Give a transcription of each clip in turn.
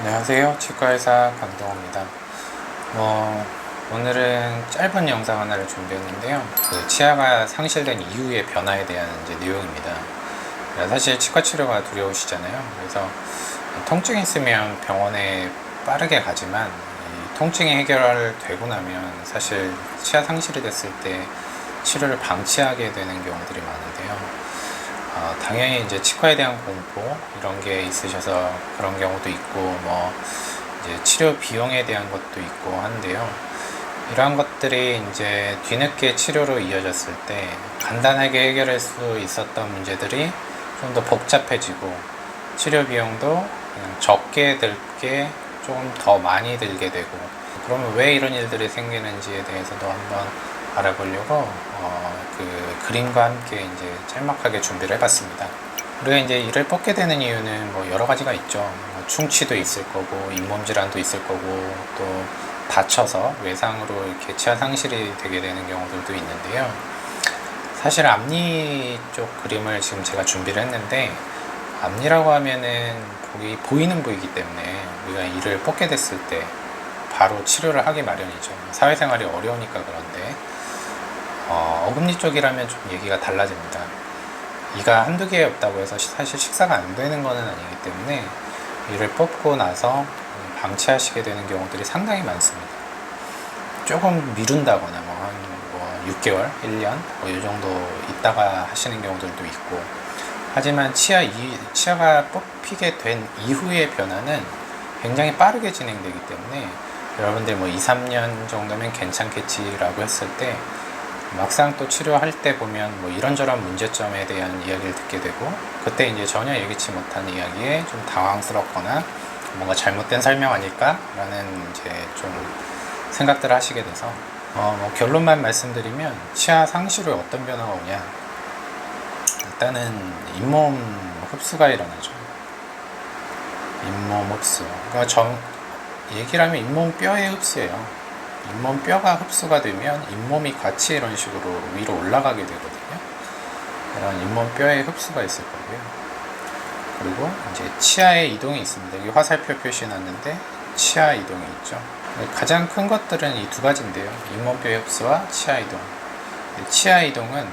안녕하세요. 치과의사 강동호입니다. 오늘은 짧은 영상 하나를 준비했는데요. 치아가 상실된 이후의 변화에 대한 내용입니다. 사실 치과 치료가 두려우시잖아요. 그래서 통증이 있으면 병원에 빠르게 가지만 이 통증이 해결되고 나면 사실 치아 상실이 됐을 때 치료를 방치하게 되는 경우들이 많은데요. 당연히 이제 치과에 대한 공포 이런 게 있으셔서 그런 경우도 있고 이제 치료 비용에 대한 것도 있고 한데요. 이러한 것들이 이제 뒤늦게 치료로 이어졌을 때 간단하게 해결할 수 있었던 문제들이 좀 더 복잡해지고 치료 비용도 그냥 적게 들게 조금 더 많이 들게 되고, 그러면 왜 이런 일들이 생기는지에 대해서도 한번 알아보려고 그 그림과 함께 이제 짤막하게 준비를 해봤습니다. 우리가 이제 이를 뽑게 되는 이유는 여러 가지가 있죠. 충치도 있을 거고, 잇몸 질환도 있을 거고, 또 다쳐서 외상으로 이렇게 치아 상실이 되게 되는 경우들도 있는데요. 사실 앞니 쪽 그림을 지금 제가 준비를 했는데, 앞니라고 하면은 거기 보이는 부위이기 때문에 우리가 이를 뽑게 됐을 때 바로 치료를 하기 마련이죠. 사회생활이 어려우니까. 그런데 어금니 쪽이라면 좀 얘기가 달라집니다. 이가 한두 개 없다고 해서 사실 식사가 안 되는 것은 아니기 때문에 이를 뽑고 나서 방치하시게 되는 경우들이 상당히 많습니다. 조금 미룬다거나 한 6개월, 1년 이 정도 있다가 하시는 경우들도 있고, 하지만 치아가 뽑히게 된 이후의 변화는 굉장히 빠르게 진행되기 때문에 여러분들 2, 3년 정도면 괜찮겠지라고 했을 때 막상 또 치료할 때 보면 이런저런 문제점에 대한 이야기를 듣게 되고, 그때 이제 전혀 예기치 못한 이야기에 좀 당황스럽거나 뭔가 잘못된 설명 아닐까? 라는 이제 좀 생각들을 하시게 돼서 결론만 말씀드리면, 치아 상실 후에 어떤 변화가 오냐? 일단은 잇몸 흡수가 일어나죠. 잇몸 흡수. 그러니까 얘기를 하면 잇몸 뼈의 흡수예요. 잇몸 뼈가 흡수가 되면 잇몸이 같이 이런 식으로 위로 올라가게 되거든요. 이런 잇몸 뼈의 흡수가 있을 거고요. 그리고 이제 치아의 이동이 있습니다. 여기 화살표 표시해놨는데 치아 이동이 있죠. 가장 큰 것들은 이 두 가지인데요. 잇몸 뼈의 흡수와 치아 이동. 치아 이동은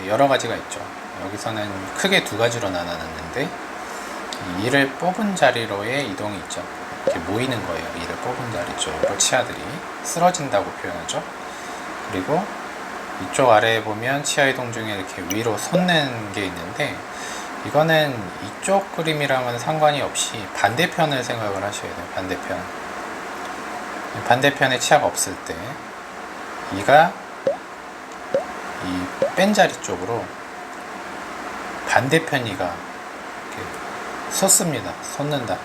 여러 가지가 있죠. 여기서는 크게 두 가지로 나눠놨는데, 이를 뽑은 자리로의 이동이 있죠. 이렇게 모이는 거예요. 이를 뽑은 자리 쪽으로 치아들이 쓰러진다고 표현하죠. 그리고 이쪽 아래에 보면 치아 이동 중에 이렇게 위로 솟는 게 있는데, 이거는 이쪽 그림이랑은 상관이 없이 반대편을 생각을 하셔야 돼요. 반대편에 치아가 없을 때 이가 이 뺀 자리 쪽으로 반대편 이가 이렇게 솟습니다. 솟는다.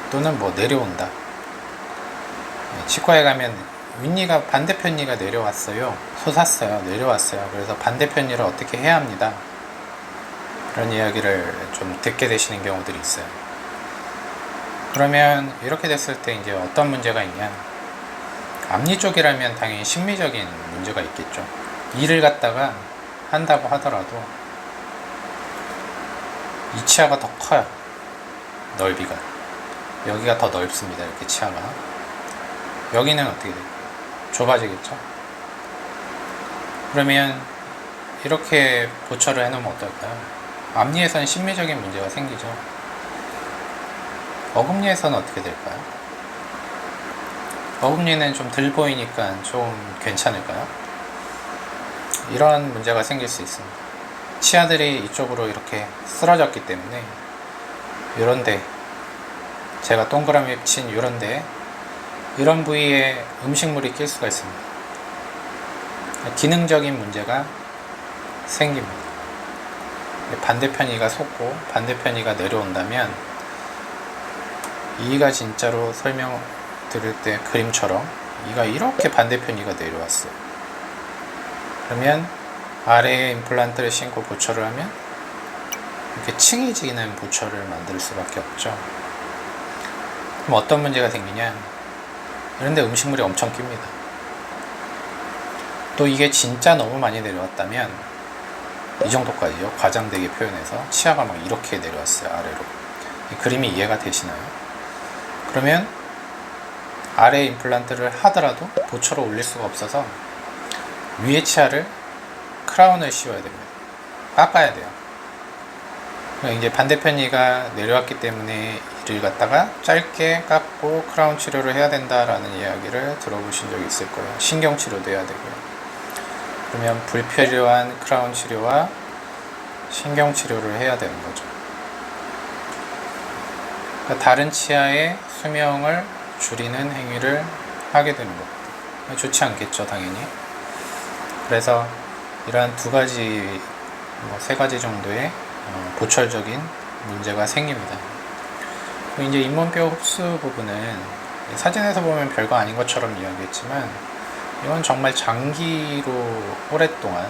또는 내려온다. 치과에 가면 윗니가 반대편 이가 내려왔어요. 솟았어요. 내려왔어요. 그래서 반대편 이를 어떻게 해야 합니다. 그런 이야기를 좀 듣게 되시는 경우들이 있어요. 그러면 이렇게 됐을 때 이제 어떤 문제가 있냐? 앞니 쪽이라면 당연히 심미적인 문제가 있겠죠. 일을 갖다가 한다고 하더라도 이 치아가 더 커요. 넓이가. 여기가 더 넓습니다. 이렇게 치아가. 여기는 어떻게 돼요? 좁아지겠죠? 그러면 이렇게 보철을 해놓으면 어떨까요? 앞니에서는 심미적인 문제가 생기죠. 어금니에서는 어떻게 될까요? 어금니는 좀 들 보이니까 좀 괜찮을까요? 이런 문제가 생길 수 있습니다. 치아들이 이쪽으로 이렇게 쓰러졌기 때문에 이런데, 제가 동그라미 친 이런데, 이런 부위에 음식물이 낄 수가 있습니다. 기능적인 문제가 생깁니다. 반대편 이가 솟고 반대편 이가 내려온다면, 이가 진짜로 설명 드릴 때 그림처럼 이가 이렇게 반대편 이가 내려왔어요. 그러면 아래에 임플란트를 신고 보철을 하면 이렇게 층이지는 보철을 만들 수밖에 없죠. 그럼 어떤 문제가 생기냐? 이런데 음식물이 엄청 낍니다. 또 이게 진짜 너무 많이 내려왔다면 이 정도까지요. 과장되게 표현해서 치아가 막 이렇게 내려왔어요. 아래로. 이 그림이 이해가 되시나요? 그러면 아래 임플란트를 하더라도 보초로 올릴 수가 없어서 위에 치아를 크라운을 씌워야 됩니다. 깎아야 돼요. 이제 반대편 이가 내려왔기 때문에 이를 갖다가 짧게 깎고 크라운 치료를 해야 된다라는 이야기를 들어보신 적이 있을 거예요. 신경 치료도 해야 되고요. 그러면 불필요한 크라운 치료와 신경 치료를 해야 되는 거죠. 그러니까 다른 치아의 수명을 줄이는 행위를 하게 되는 겁니다. 좋지 않겠죠, 당연히. 그래서 이러한 두 가지, 세 가지 정도의 보철적인 문제가 생깁니다. 이제 잇몸뼈 흡수 부분은 사진에서 보면 별거 아닌 것처럼 이야기했지만 이건 정말 장기로 오랫동안,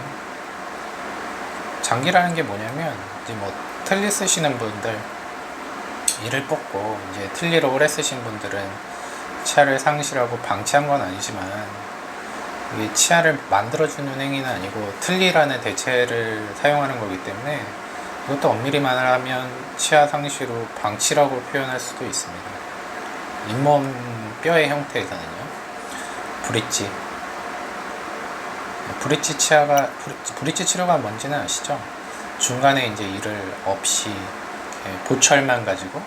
장기라는 게 뭐냐면 이제 틀니 쓰시는 분들, 이를 뽑고 이제 틀니로 오래 쓰신 분들은 치아를 상실하고 방치한 건 아니지만 이게 치아를 만들어주는 행위는 아니고 틀니라는 대체를 사용하는 거기 때문에 이것도 엄밀히 말하면 치아 상실 후 방치라고 표현할 수도 있습니다. 잇몸 뼈의 형태에서는요. 브릿지 치료가 뭔지는 아시죠? 중간에 이제 이를 없이 보철만 가지고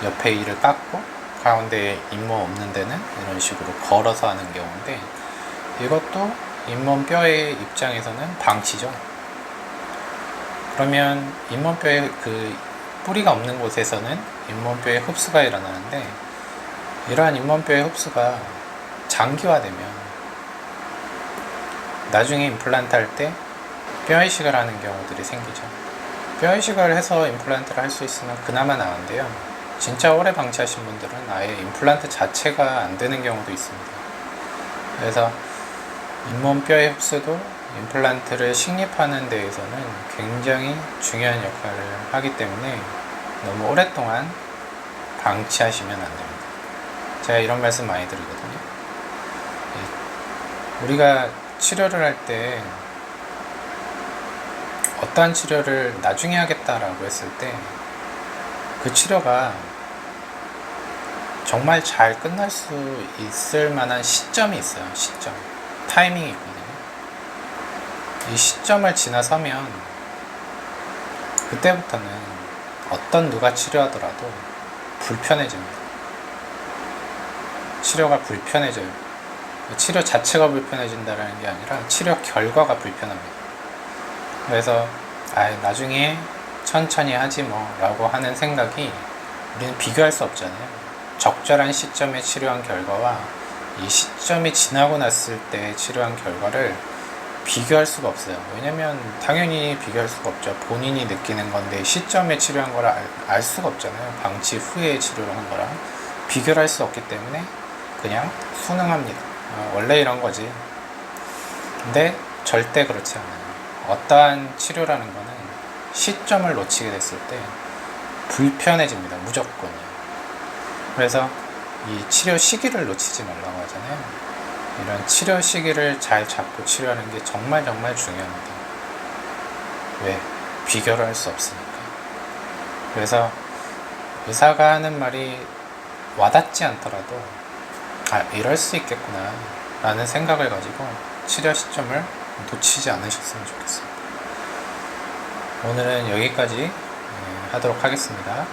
옆에 이를 깎고 가운데에 잇몸 없는 데는 이런 식으로 걸어서 하는 경우인데, 이것도 잇몸 뼈의 입장에서는 방치죠. 그러면 잇몸뼈의 그 뿌리가 없는 곳에서는 잇몸뼈의 흡수가 일어나는데, 이러한 잇몸뼈의 흡수가 장기화되면 나중에 임플란트 할 때 뼈 이식을 하는 경우들이 생기죠. 뼈 이식을 해서 임플란트를 할 수 있으면 그나마 나은데요, 진짜 오래 방치하신 분들은 아예 임플란트 자체가 안 되는 경우도 있습니다. 그래서 잇몸뼈의 흡수도 임플란트를 식립하는 데에서는 굉장히 중요한 역할을 하기 때문에 너무 오랫동안 방치하시면 안 됩니다. 제가 이런 말씀 많이 드리거든요. 우리가 치료를 할 때 어떠한 치료를 나중에 하겠다라고 했을 때 그 치료가 정말 잘 끝날 수 있을 만한 시점이 있어요. 시점, 타이밍이 있거든요. 이 시점을 지나서면 그때부터는 어떤 누가 치료하더라도 불편해집니다. 치료가 불편해져요. 치료 자체가 불편해진다는 게 아니라 치료 결과가 불편합니다. 그래서 나중에 천천히 하지 뭐 라고 하는 생각이, 우리는 비교할 수 없잖아요. 적절한 시점에 치료한 결과와 이 시점이 지나고 났을 때 치료한 결과를 비교할 수가 없어요. 왜냐면 당연히 비교할 수가 없죠. 본인이 느끼는 건데 시점에 치료한 거라 알 수가 없잖아요. 방치 후에 치료를 한 거랑 비교를 할 수 없기 때문에 그냥 순응합니다. 원래 이런 거지. 근데 절대 그렇지 않아요. 어떠한 치료라는 거는 시점을 놓치게 됐을 때 불편해집니다. 무조건이요. 그래서 이 치료 시기를 놓치지 말라고 하잖아요. 이런 치료 시기를 잘 잡고 치료하는 게 정말 중요합니다. 왜? 비교를 할 수 없으니까. 그래서 의사가 하는 말이 와닿지 않더라도 이럴 수 있겠구나 라는 생각을 가지고 치료 시점을 놓치지 않으셨으면 좋겠습니다. 오늘은 여기까지 하도록 하겠습니다.